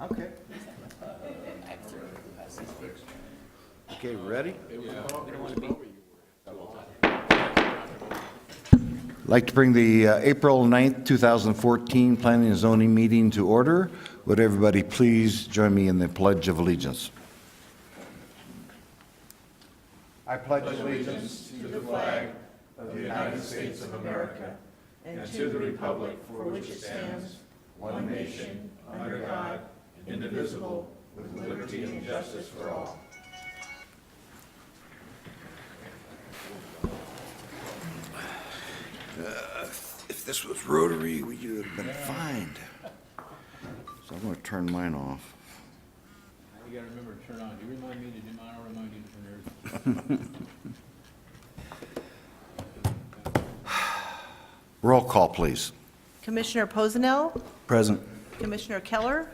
Okay. Okay, ready? I'd like to bring the April 9th, 2014 Planning and Zoning meeting to order. Would everybody please join me in the Pledge of Allegiance? I pledge allegiance to the flag of the United States of America and to the republic for which it stands, one nation, under God, indivisible, with liberty and justice for all. If this was rotary, we would have been fined. So I'm going to turn mine off. You gotta remember to turn on. You remind me to do mine, I'll remind you to turn yours. Roll call, please. Commissioner Posenel, Present. Commissioner Keller,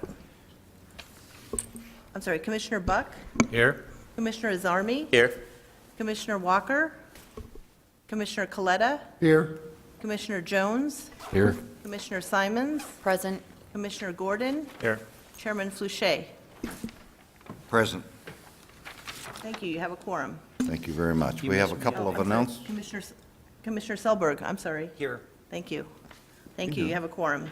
I'm sorry, Commissioner Buck, Here. Commissioner Azarmi, Here. Commissioner Walker, Commissioner Coletta, Here. Commissioner Jones, Here. Commissioner Simons, Present. Commissioner Gordon, Here. Chairman Flouché. Present. Thank you, you have a quorum. Thank you very much. We have a couple of I'm sorry, announcements. Commissioner Selberg, I'm sorry. Here. Thank you. Thank you, you have a quorum.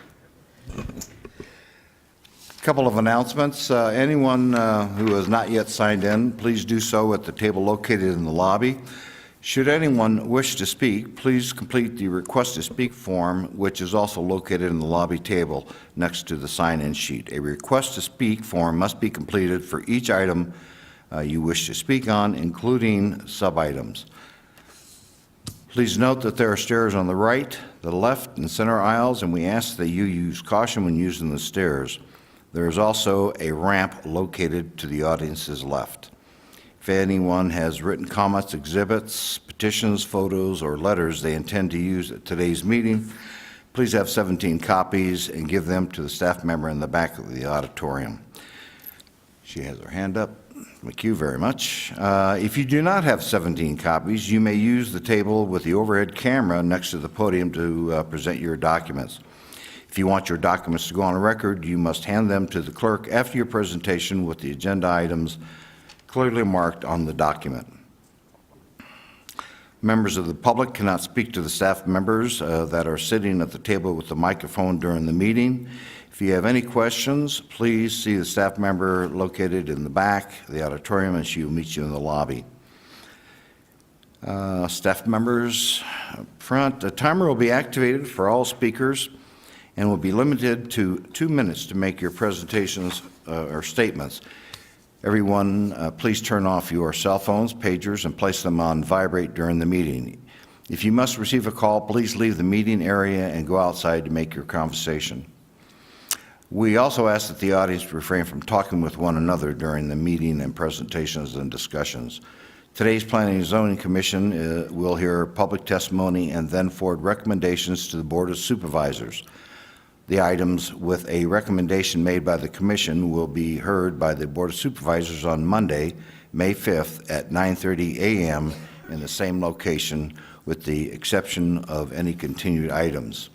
Couple of announcements. Anyone who has not yet signed in, please do so at the table located in the lobby. Should anyone wish to speak, please complete the Request to Speak form, which is also located in the lobby table next to the sign-in sheet. A Request to Speak form must be completed for each item you wish to speak on, including sub-items. Please note that there are stairs on the right, the left, and center aisles, and we ask that you use caution when using the stairs. There is also a ramp located to the audience's left. If anyone has written comments, exhibits, petitions, photos, or letters they intend to use at today's meeting, please have 17 copies and give them to the staff member in the back of the auditorium. She has her hand up. Thank you very much. If you do not have 17 copies, you may use the table with the overhead camera next to the podium to present your documents. If you want your documents to go on record, you must hand them to the clerk after your presentation with the agenda items clearly marked on the document. Members of the public cannot speak to the staff members that are sitting at the table with the microphone during the meeting. If you have any questions, please see the staff member located in the back of the auditorium, and she will meet you in the lobby. Staff members up front, a timer will be activated for all speakers and will be limited to 2 minutes to make your presentations or statements. Everyone, please turn off your cell phones, pagers, and place them on vibrate during the meeting. If you must receive a call, please leave the meeting area and go outside to make your conversation. We also ask that the audience refrain from talking with one another during the meeting and presentations and discussions. Today's Planning and Zoning Commission will hear public testimony and then forward recommendations to the Board of Supervisors. The items with a recommendation made by the Commission will be heard by the Board of Supervisors on Monday, May 5th at 9:30 a.m. in the same location, with the exception of any continued items.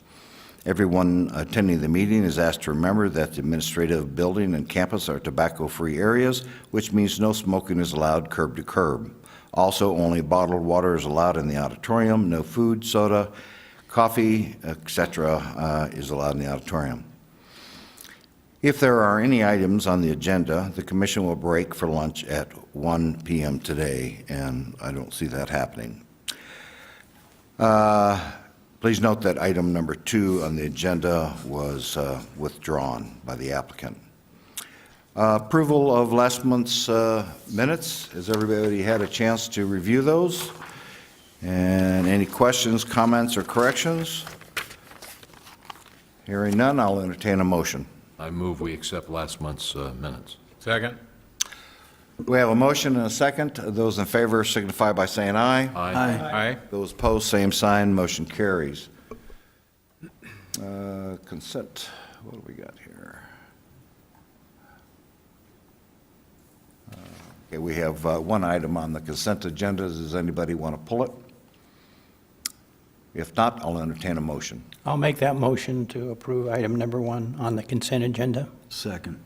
Everyone attending the meeting is asked to remember that the administrative building and campus are tobacco-free areas, which means no smoking is allowed curb to curb. Also, only bottled water is allowed in the auditorium. No food, soda, coffee, etc. Is allowed in the auditorium. If there are any items on the agenda, the Commission will break for lunch at 1 p.m. today, and I don't see that happening. Please note that item number 2 on the agenda was withdrawn by the applicant. Approval of last month's minutes. Has everybody had a chance to review those? And any questions, comments, or corrections? Hearing none, I'll entertain a motion. I move we accept last month's minutes. Second. We have a motion and a second. Those in favor signify by saying aye. Aye. Those opposed, same sign. Motion carries. Consent. What do we got here? Okay, we have one item on the consent agenda. Does anybody want to pull it? If not, I'll entertain a motion. I'll make that motion to approve item number 1 on the consent agenda. Second.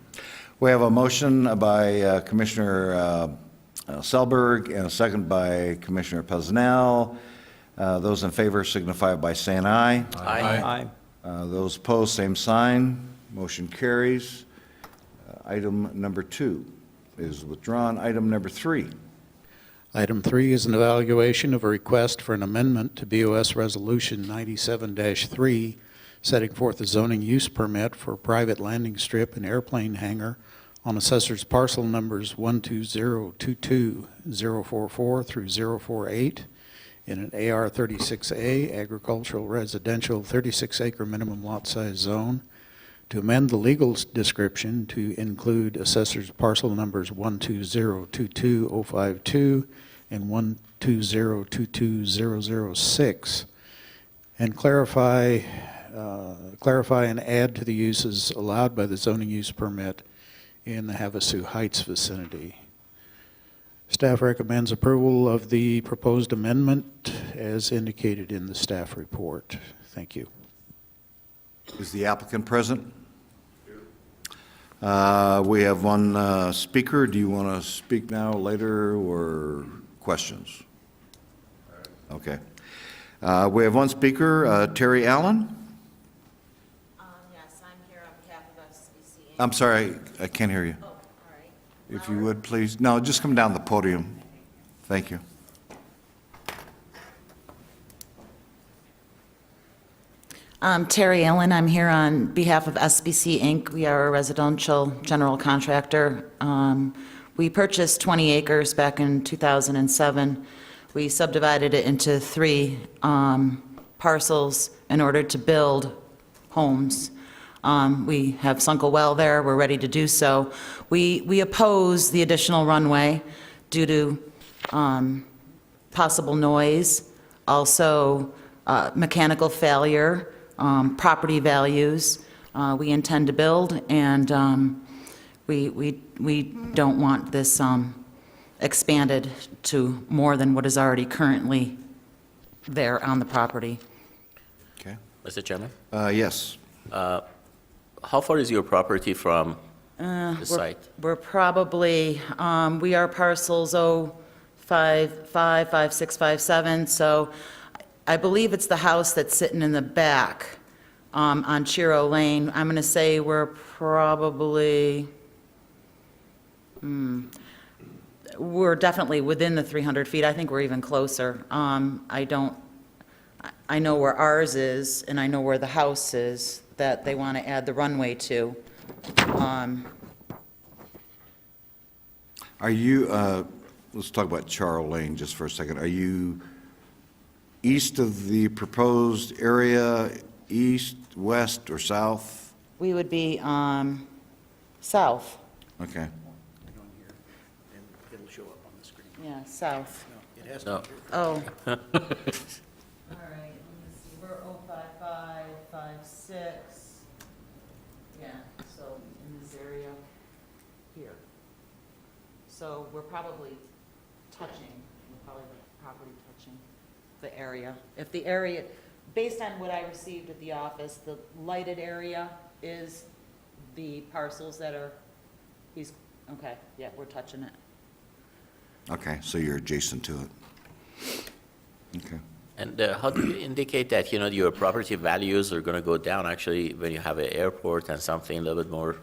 We have a motion by Commissioner Selberg and a second by Commissioner Pesnell. Those in favor signify by saying aye. Aye. Those opposed, same sign. Motion carries. Item number 2 is withdrawn. Item number 3. Item 3 is an evaluation of a request for an amendment to BOS Resolution 97-3, setting forth a zoning use permit for a private landing strip and airplane hangar on assessor's parcel numbers 12022-044 through 048 in an AR 36A agricultural residential 36-acre minimum lot size zone, to amend the legal description to include assessor's parcel numbers 12022-052 and 12022-006, and clarify and add to the uses allowed by the zoning use permit in the Havasu Heights vicinity. Staff recommends approval of the proposed amendment as indicated in the staff report. Thank you. Is the applicant present? We have one speaker. Do you want to speak now, later, or questions? Okay. We have one speaker, Terry Allen. Yes, I'm here on behalf of SBC. I'm sorry, I can't hear you. Oh, all right. If you would, please. No, just come down the podium. Thank you. Terry Allen, I'm here on behalf of SBC Inc. We are a residential general contractor. We purchased 20 acres back in 2007. We subdivided it into 3 parcels in order to build homes. We have sunk a well there. We're ready to do so. We oppose the additional runway due to possible noise, also mechanical failure, property values. We intend to build, and we don't want this expanded to more than what is already currently there on the property. Okay. Mr. Chairman, Yes. how far is your property from the site? We're probably, we are parcels 055, 56, 57, so I believe it's the house that's sitting in the back on Chiro Lane. I'm going to say we're probably, we're definitely within the 300 feet. I think we're even closer. I know where ours is, and I know where the house is that they want to add the runway to. Are you, let's talk about Charles Lane just for a second. Are you east of the proposed area, east, west, or south? We would be south. Okay. It'll show up on the screen. Yeah, south. It has No. Oh. All right, let me see, we're 055, 56. Yeah, so in this area here. So we're probably touching, we're probably the property touching the area. If the area, based on what I received at the office, the lighted area is the parcels that are, okay, yeah, we're touching it. Okay, so you're adjacent to it. Okay. And how do you indicate that, your property values are going to go down? Actually, when you have an airport and something a little bit more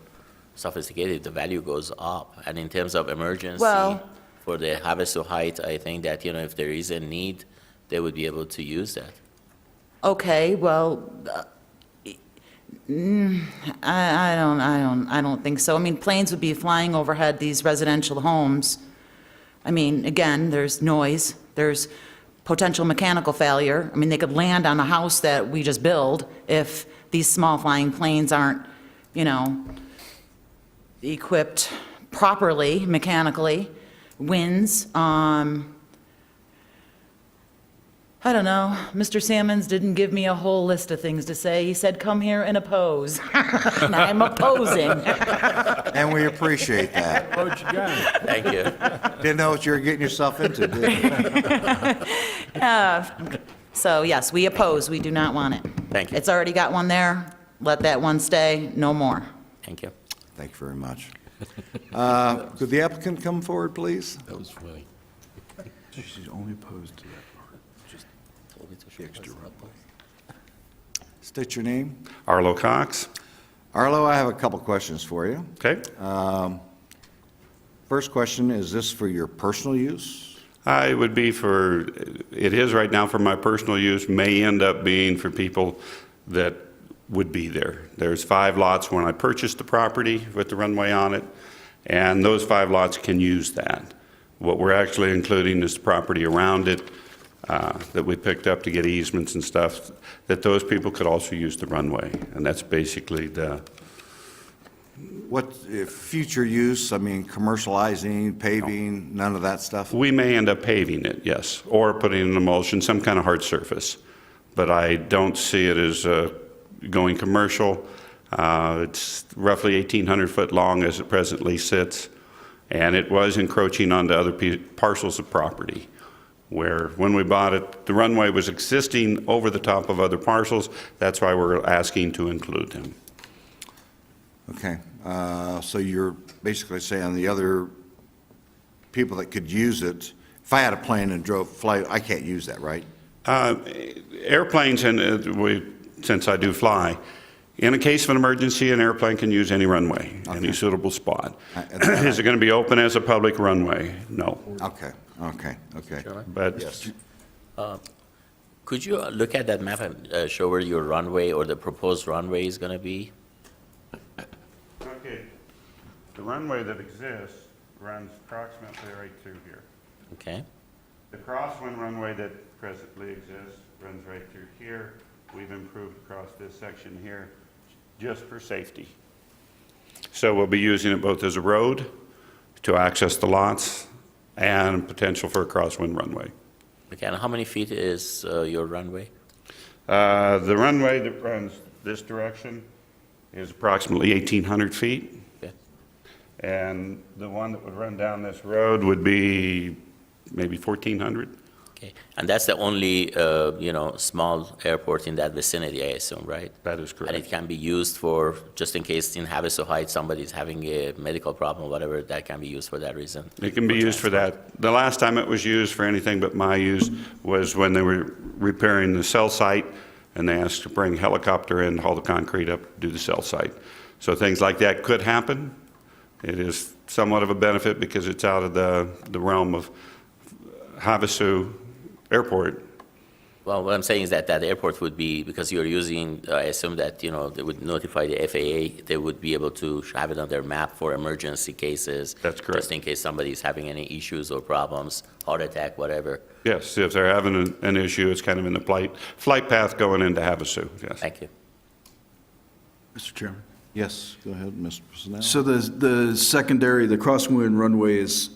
sophisticated, the value goes up. And in terms of emergency, Well- for the Havasu Heights, I think that, if there is a need, they would be able to use that. Okay, well, I don't think so. I mean, planes would be flying overhead these residential homes. I mean, again, there's noise, there's potential mechanical failure. I mean, they could land on a house that we just build if these small flying planes aren't, equipped properly mechanically. Winds, I don't know. Mr. Sammons didn't give me a whole list of things to say. He said, come here and oppose. And I'm opposing. And we appreciate that. What you got? Thank you. Didn't know what you were getting yourself into, did you? So yes, we oppose. We do not want it. Thank you. It's already got one there. Let that one stay. No more. Thank you. Thank you very much. Could the applicant come forward, please? That was funny. She's only opposed to that part, just the extra runway. State your name. Arlo Cox. Arlo, I have a couple questions for you. Okay. First question, is this for your personal use? It would be for, it is right now for my personal use, may end up being for people that would be there. There's 5 lots when I purchased the property with the runway on it, and those 5 lots can use that. What we're actually including is the property around it that we picked up to get easements and stuff, that those people could also use the runway. And that's basically the, What, if future use, I mean, commercializing, paving, none of that stuff? we may end up paving it, yes, or putting an emulsion, some kind of hard surface. But I don't see it as going commercial. It's roughly 1,800 foot long as it presently sits, and it was encroaching onto other parcels of property, where when we bought it, the runway was existing over the top of other parcels. That's why we're asking to include them. Okay, so you're basically saying the other people that could use it, if I had a plane and fly, I can't use that, right? Airplanes, and since I do fly, in a case of an emergency, an airplane can use any runway, any suitable spot. Is it going to be open as a public runway? No. Okay. But Yes. Could you look at that map and show where your runway or the proposed runway is going to be? okay, the runway that exists runs approximately right through here. Okay, The crosswind runway that presently exists runs right through here. We've improved across this section here just for safety. So we'll be using it both as a road to access the lots and potential for a crosswind runway. okay, and how many feet is your runway? The runway that runs this direction is approximately 1,800 feet. Okay. And the one that would run down this road would be maybe 1,400. Okay, and that's the only, small airport in that vicinity, I assume, right? That is And it correct. can be used for, just in case in Havasu Heights, somebody's having a medical problem, whatever, that can be used for that reason. It can be used for that. The last time it was used for anything but my use was when they were repairing the cell site, and they asked to bring helicopter in, haul the concrete up, do the cell site. So things like that could happen. It is somewhat of a benefit because it's out of the realm of Havasu Airport. Well, what I'm saying is that that airport would be, because you're using, I assume that, they would notify the FAA, they would be able to have it on their map for emergency cases. That's correct. Just in case somebody's having any issues or problems, heart attack, whatever. Yes, if they're having an issue, it's kind of in the flight path going into Havasu, yes. Thank you. Mr. Chairman. Yes, go ahead, Mr. Personnel. So the secondary, the crosswind runway is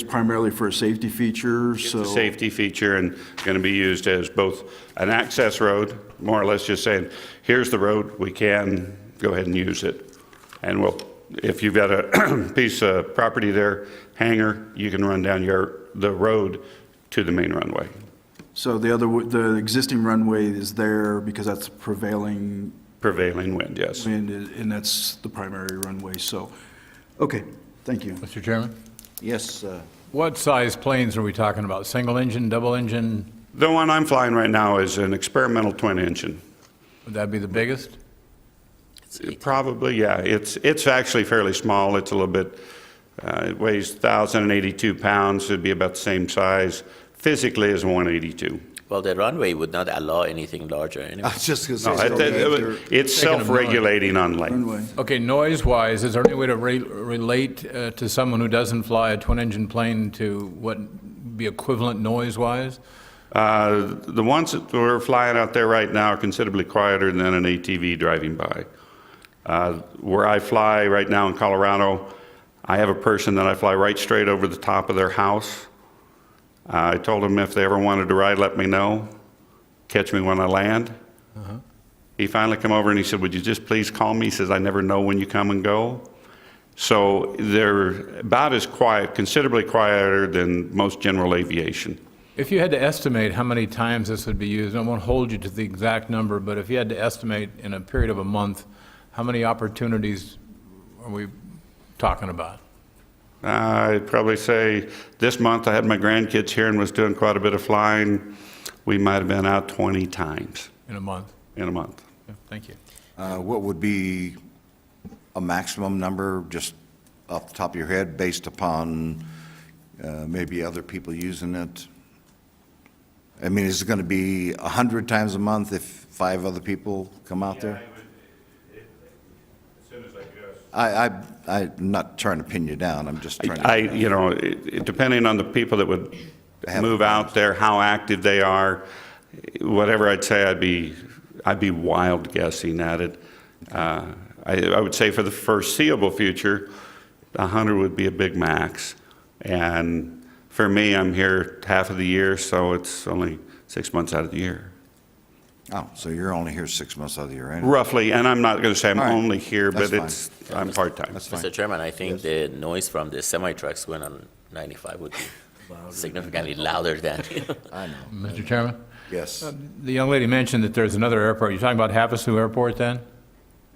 primarily for a safety feature, so. It's a safety feature and going to be used as both an access road, more or less just saying, here's the road, we can go ahead and use it. And if you've got a piece of property there, hangar, you can run down the road to the main runway. So the existing runway is there because that's prevailing Prevailing wind, yes. wind, and that's the primary runway, so, okay, thank you. Mr. Chairman, Yes, what size planes are we talking about? Single engine, double engine? The one I'm flying right now is an experimental twin engine. Would that be the biggest? It's 18. Probably, yeah. It's actually fairly small. It's a little bit, it weighs 1,082 pounds. It'd be about the same size physically as 182. Well, the runway would not allow anything larger I anyway. was just going to No, say. it's Taking a million. self-regulating on length. Runway. Okay, noise-wise, is there any way to relate to someone who doesn't fly a twin-engine plane to what would be equivalent noise-wise? The ones that we're flying out there right now are considerably quieter than an ATV driving by. Where I fly right now in Colorado, I have a person that I fly right straight over the top of their house. I told them if they ever wanted to ride, let me know. Catch me when I land. He finally came over and he said, would you just please call me? He says, I never know when you come and go. So they're about as quiet, considerably quieter than most general aviation. If you had to estimate how many times this would be used, I won't hold you to the exact number, but if you had to estimate in a period of a month, how many opportunities are we talking about? I'd probably say this month I had my grandkids here and was doing quite a bit of flying. We might have been out 20 times In a month? in a month. Yeah, thank you. What would be a maximum number, just off the top of your head, based upon maybe other people using it? I mean, is it going to be 100 times a month if 5 other people come out there? As soon as I guess. I'm not trying to pin you down, I'm just trying I, to... you know, depending on the people that would Have move out there, how active they are, whatever I'd say, I'd be wild guessing at it. I would say for the foreseeable future, 100 would be a big max. And for me, I'm here half of the year, so it's only 6 months out of the year. Oh, so you're only here 6 months out of the year, right? Roughly, and I'm not going to say I'm All right. only here, That's but fine. I'm part-time. That's fine. Mr. Chairman, I think the noise from the semi-trucks going on 95 would be significantly louder than, I know, Mr. Chairman? yes. The young lady mentioned that there's another airport. You're talking about Havasu Airport then?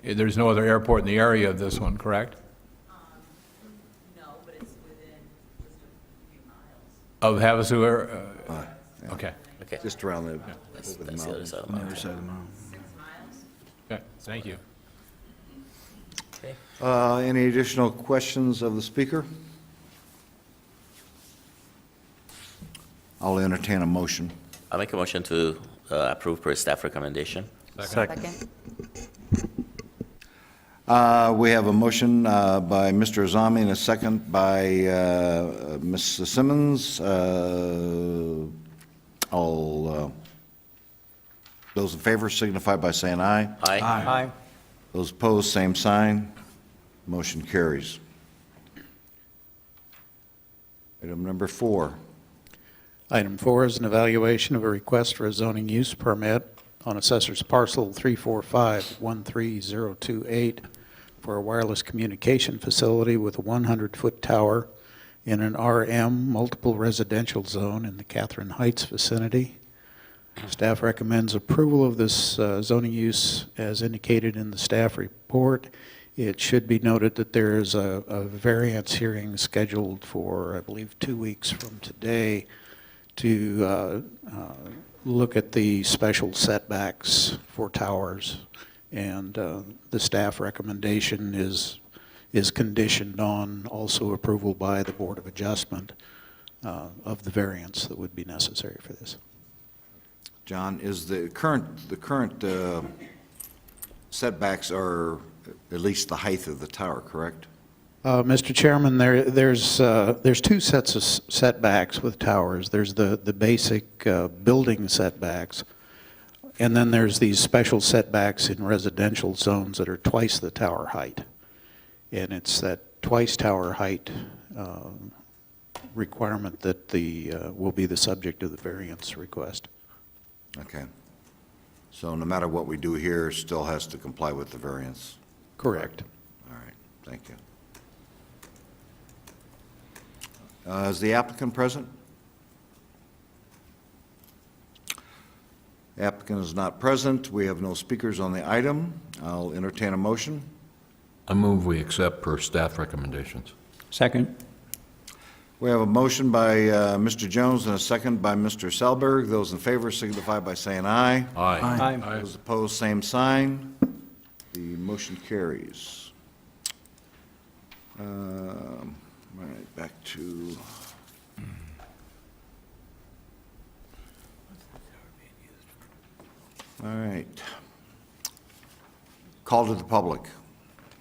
There's no other airport in the area of this one, correct? No, but it's within just a few miles. Of Havasu Air? Yeah. Okay. okay, Just around the... that's over the that's the other mountains. side of the mountain. Okay, thank you. Okay. Any additional questions of the speaker? I'll entertain a motion. I'll make a motion to approve per staff recommendation. Second. We have a motion by Mr. Azami and a second by Ms. Simmons. Those in favor signify by saying aye. Aye. Those opposed, same sign. Motion carries. Item number 4. Item 4 is an evaluation of a request for a zoning use permit on Assessor's Parcel 345-13028 for a wireless communication facility with a 100-foot tower in an RM multiple residential zone in the Catherine Heights vicinity. Staff recommends approval of this zoning use as indicated in the staff report. It should be noted that there is a variance hearing scheduled for, I believe, 2 weeks from today to look at the special setbacks for towers. And the staff recommendation is conditioned on also approval by the Board of Adjustment of the variance that would be necessary for this. John, is the current setbacks are at least the height of the tower, correct? Mr. Chairman, there's 2 sets of setbacks with towers. There's the basic building setbacks, and then there's these special setbacks in residential zones that are twice the tower height. And it's that twice tower height requirement that will be the subject of the variance request. Okay. So no matter what we do here, it still has to comply with the variance. Correct. All right, thank you. Is the applicant present? The applicant is not present. We have no speakers on the item. I'll entertain a motion. I move we accept per staff recommendations. Second. We have a motion by Mr. Jones and a second by Mr. Selberg. Those in favor signify by saying aye. Aye. Those opposed, same sign. The motion carries. All right, back to... All right. Call to the public.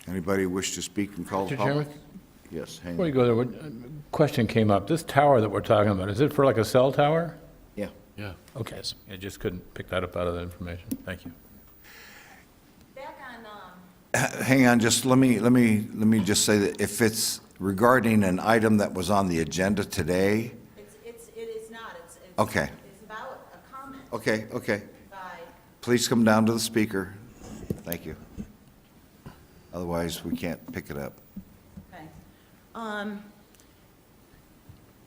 Anybody wish to speak and call the Mr. public? Chairman? Yes, hang Before you on. go there, a question came up. This tower that we're talking about, is it for like a cell tower? Yeah. Yeah. Okay, I just couldn't pick that up out of the information. Thank you. Back on, Hang on, just let me just say that if it's regarding an item that was on the agenda today, it is not, okay, it's about a comment okay. by Please come down to the speaker. Thank you. Otherwise, we can't pick it up. Okay.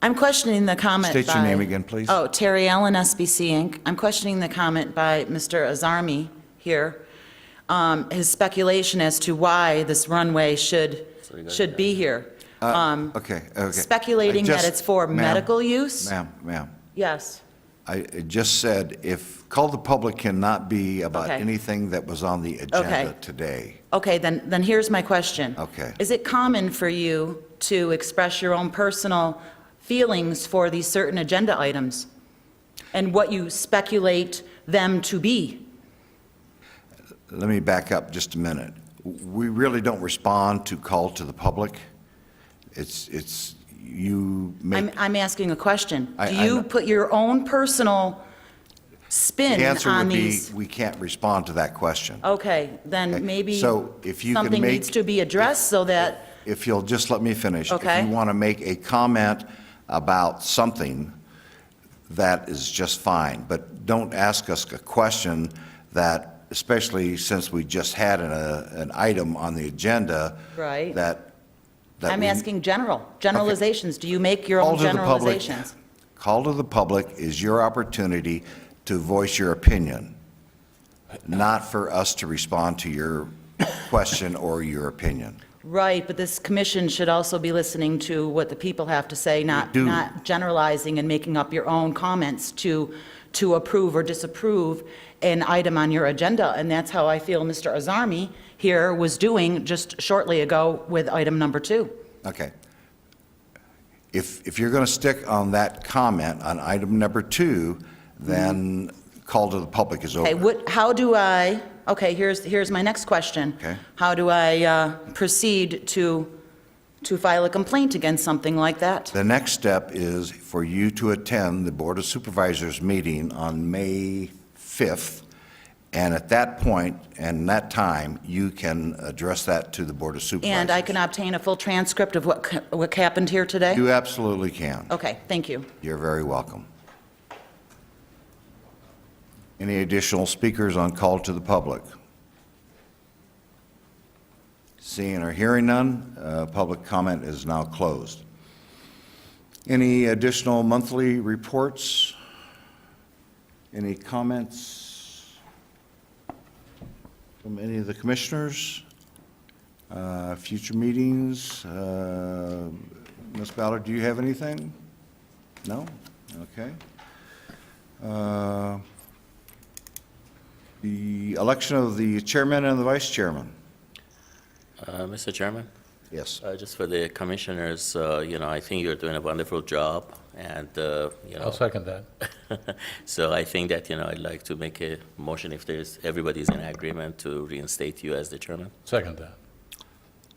I'm questioning the comment by... State your name again, please. Oh, Terry Ellen, SBC Inc. I'm questioning the comment by Mr. Azarmi here, his speculation as to why this runway should should be here. Okay. Speculating that it's for Ma'am, medical use? Ma'am, Yes. I just said, if call the public cannot be about Okay. anything that was on the agenda today. Okay, then here's my question. Okay. Is it common for you to express your own personal feelings for these certain agenda items and what you speculate them to be? Let me back up just a minute. We really don't respond to call to the public. It's, you make. I'm asking a question. I- Do I you know. put your own personal spin The answer on would be, these? we can't respond to that question. Okay, Okay, then maybe so if you can something make- needs to be addressed so that, If you'll just let me finish. Okay. If you want to make a comment about something, that is just fine. But don't ask us a question that, especially since we just had an item on the agenda. Right. That I'm we- asking generalizations. Do you make your Call own to the public. generalizations? Call to the public is your opportunity to voice your opinion, not for us to respond to your question or your opinion. Right, but this commission should also be listening to what the people have to say, not do. generalizing and making up your own comments to approve or disapprove an item on your agenda. And that's how I feel Mr. Azarmi here was doing just shortly ago with item number 2. Okay. If you're going to stick on that comment on item number 2, then call to the public is over. Okay, okay, here's my next question. Okay. How do I proceed to file a complaint against something like that? The next step is for you to attend the Board of Supervisors meeting on May 5th, and at that point and that time, you can address that to the Board of Supervisors. And I can obtain a full transcript of what happened here today? You absolutely can. Okay, thank you. You're very welcome. Any additional speakers on call to the public? Seeing or hearing none, public comment is now closed. Any additional monthly reports? Any comments from any of the commissioners? Future meetings? Ms. Ballard, do you have anything? No? Okay. The election of the chairman and the vice chairman. Mr. Chairman, Yes. just for the commissioners, I think you're doing a wonderful job, and, I'll second that. so I think that, I'd like to make a motion if everybody's in agreement to reinstate you as the chairman. Second that.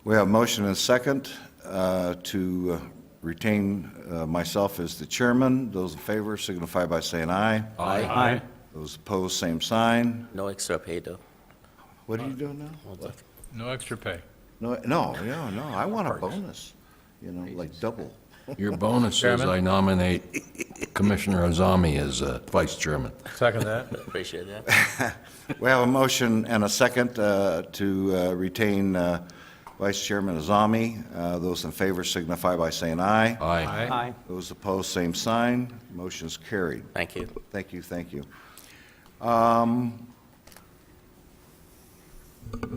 We have a motion and a second to retain myself as the chairman. Those in favor signify by saying aye. Aye. Those opposed, same sign. No extra pay, though. What are you doing now? No extra pay. No, I want a bonus, like double. Your bonus is Chairman? I nominate Commissioner Azami as vice chairman. Second that. Appreciate that. We have a motion and a second to retain Vice Chairman Azami. Those in favor signify by saying aye. Aye. Those opposed, same sign. Motion's carried. Thank you. Thank you.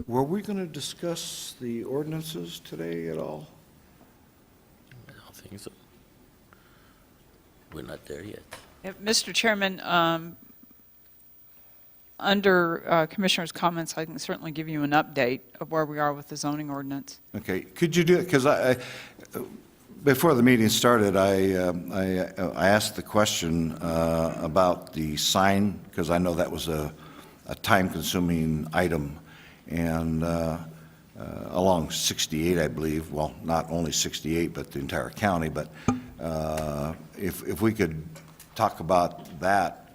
Were we going to discuss the ordinances today at all? I don't think so. We're not there yet. Mr. Chairman, under Commissioner's comments, I can certainly give you an update of where we are with the zoning ordinance. Okay, could you do it, because before the meeting started, I asked the question about the sign, because I know that was a time-consuming item, and along 68, I believe, well, not only 68, but the entire county, but if we could talk about that,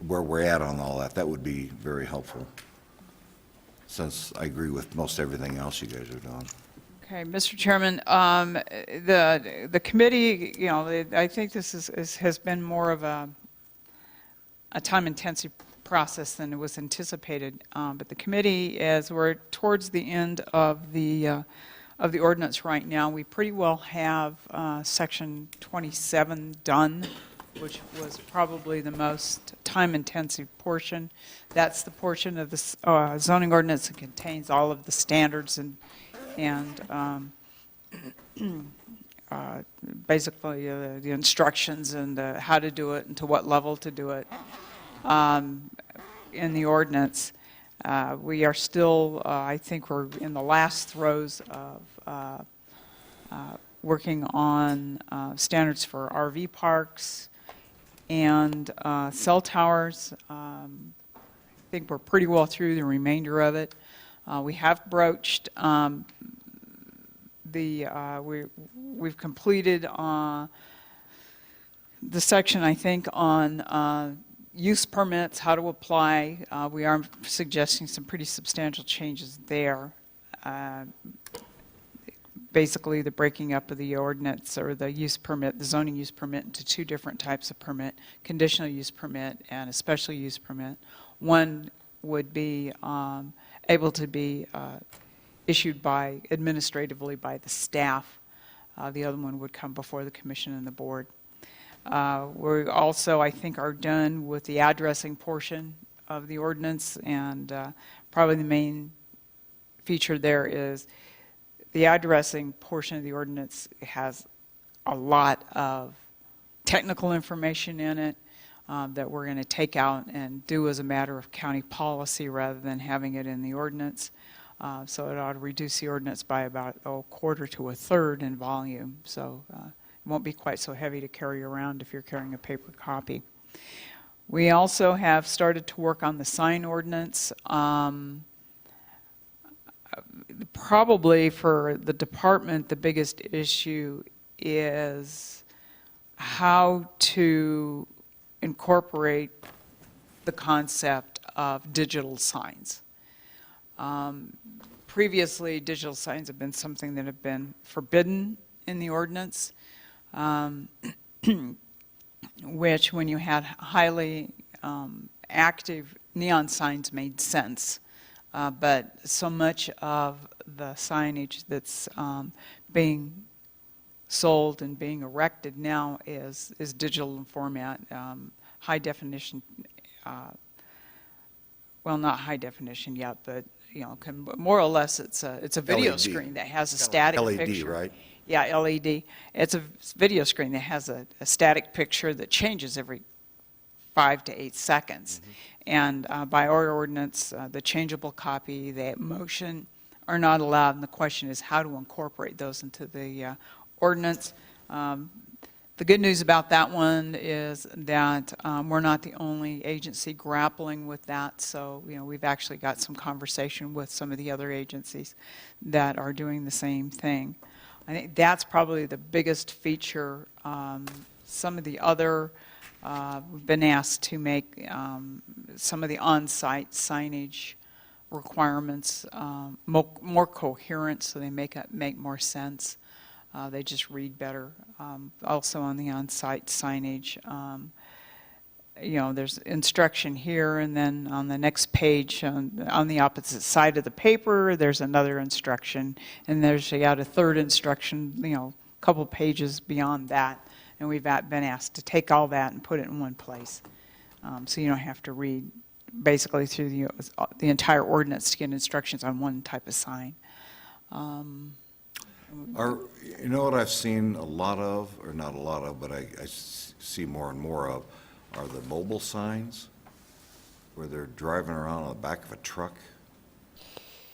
where we're at on all that, that would be very helpful, since I agree with most everything else you guys are doing. Okay, Mr. Chairman, the committee, I think this has been more of a time-intensive process than it was anticipated. But the committee, as we're towards the end of the ordinance right now, we pretty well have Section 27 done. which was probably the most time-intensive portion. That's the portion of the zoning ordinance that contains all of the standards and basically the instructions and how to do it and to what level to do it in the ordinance. We are still, I think we're in the last throes of working on standards for RV parks and cell towers. I think we're pretty well through the remainder of it. We have broached we've completed the section, I think, on use permits, how to apply. We are suggesting some pretty substantial changes there. Basically, the breaking up of the ordinance or the use permit, the zoning use permit, into two different types of permit, conditional use permit and a special use permit. One would be able to be issued administratively by the staff. The other one would come before the commission and the board. We also, I think, are done with the addressing portion of the ordinance, and probably the main feature there is the addressing portion of the ordinance has a lot of technical information in it that we're going to take out and do as a matter of county policy rather than having it in the ordinance. So it ought to reduce the ordinance by about a quarter to a third in volume. So it won't be quite so heavy to carry around if you're carrying a paper copy. We also have started to work on the sign ordinance. Probably for the department, the biggest issue is how to incorporate the concept of digital signs. Previously, digital signs have been something that have been forbidden in the ordinance, which when you had highly active neon signs made sense. But so much of the signage that's being sold and being erected now is digital in format, high definition, well, not high definition yet, but more or less it's a video LED. screen that has a static LED, picture. right? Yeah, LED. It's a video screen that has a static picture that changes every 5 to 8 seconds. And by our ordinance, the changeable copy, the motion are not allowed, and the question is how to incorporate those into the ordinance. The good news about that one is that we're not the only agency grappling with that, so we've actually got some conversation with some of the other agencies that are doing the same thing. I think that's probably the biggest feature. Some of the other, we've been asked to make some of the on-site signage requirements more coherent so they make more sense. They just read better. Also on the on-site signage, there's instruction here, and then on the next page, on the opposite side of the paper, there's another instruction, and there's a third instruction, a couple pages beyond that, and we've been asked to take all that and put it in one place, so you don't have to read basically through the entire ordinance to get instructions on one type of sign. You know what I've seen a lot of, or not a lot of, but I see more and more of, are the mobile signs, where they're driving around on the back of a truck,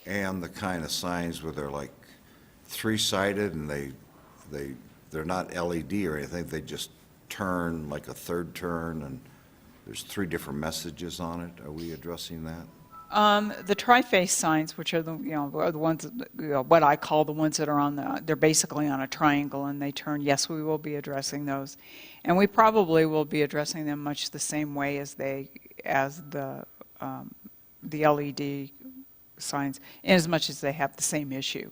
and the kind of signs where they're like three-sided and they're not LED or anything, they just turn like a third turn, and there's 3 different messages on it. Are we addressing that? The tri-face signs, which are the ones, what I call the ones that are they're basically on a triangle and they turn. Yes, we will be addressing those, and we probably will be addressing them much the same way as the LED signs, in as much as they have the same issue.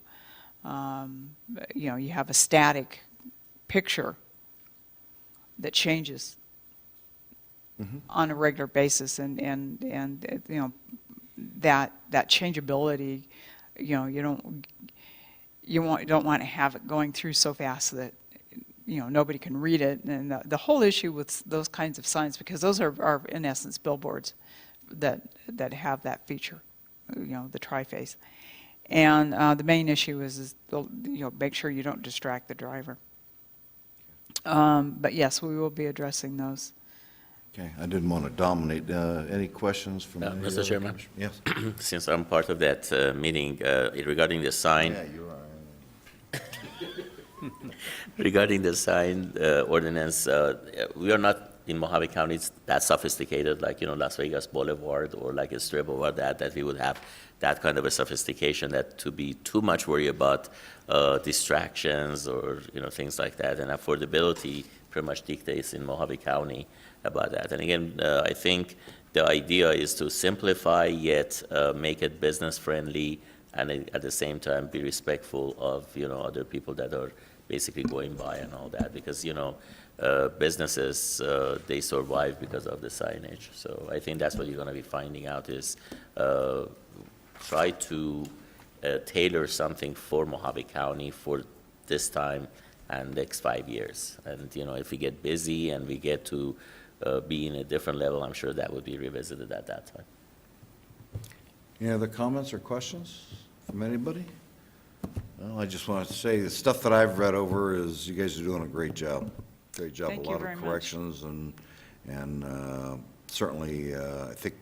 You have a static picture that changes on a regular basis, and that changeability, you don't want to have it going through so fast that nobody can read it. And the whole issue with those kinds of signs, because those are in essence billboards that have that feature, the tri-face. And the main issue is make sure you don't distract the driver. But yes, we will be addressing those. Okay, I didn't want to dominate. Any questions from any Mr. other Chairman? commissioner? Yes. Since I'm part of that meeting regarding the sign, Yeah, you are. regarding the sign ordinance, we are not in Mohave County that sophisticated, like, Las Vegas Boulevard or like a strip or that we would have that kind of a sophistication that to be too much worried about distractions or, things like that. And affordability pretty much dictates in Mohave County about that. And again, I think the idea is to simplify yet make it business friendly and at the same time be respectful of, other people that are basically going by and all that, because, businesses, they survive because of the signage. So I think that's what you're going to be finding out is try to tailor something for Mohave County for this time and next 5 years. And, if we get busy and we get to be in a different level, I'm sure that would be revisited at that time. Any other comments or questions from anybody? Well, I just wanted to say, the stuff that I've read over is you guys are doing a great job. Great job. Thank A you lot very of much. corrections and certainly, I think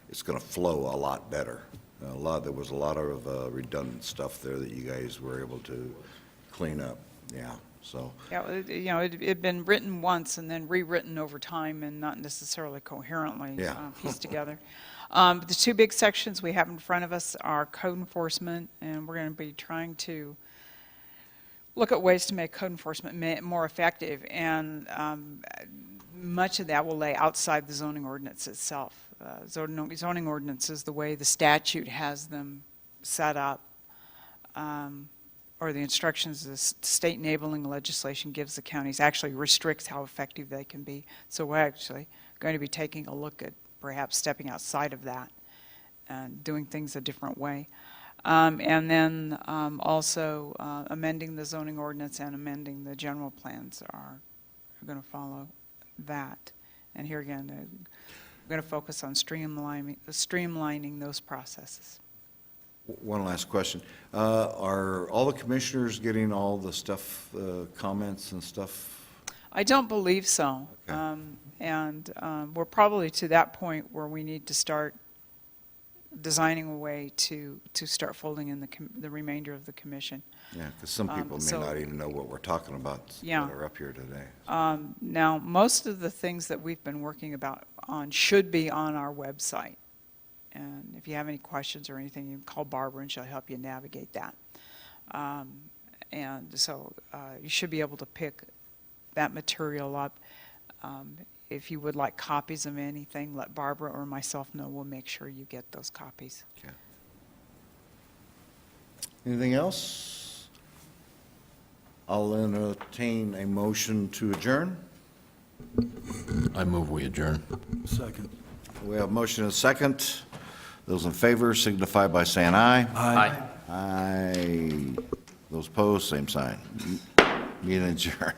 it's going to flow a lot better. There was a lot of redundant stuff there that you guys were able to clean up. Yeah, so. Yeah, it had been written once and then rewritten over time and not necessarily coherently Yeah. pieced together. The two big sections we have in front of us are code enforcement, and we're going to be trying to look at ways to make code enforcement more effective, and much of that will lay outside the zoning ordinance itself. Zoning ordinances, the way the statute has them set up, or the instructions the state enabling legislation gives the counties actually restricts how effective they can be. So we're actually going to be taking a look at perhaps stepping outside of that and doing things a different way. And then also amending the zoning ordinance and amending the general plans are going to follow that. And here again, we're going to focus on streamlining those processes. One last question. Are all the commissioners getting all the stuff, comments and stuff? I don't believe so. Okay. And we're probably to that point where we need to start designing a way to start folding in the remainder of the commission. Yeah, because some people may so- not even know what we're talking about that Yeah. are up here today. Now, most of the things that we've been working on should be on our website. And if you have any questions or anything, you can call Barbara and she'll help you navigate that. And so you should be able to pick that material up. If you would like copies of anything, let Barbara or myself know. We'll make sure you get those copies. Okay. Anything else? I'll entertain a motion to adjourn. I move we adjourn. Second. We have a motion and a second. Those in favor signify by saying aye. Aye. Aye. Those opposed, same sign. Meeting adjourned.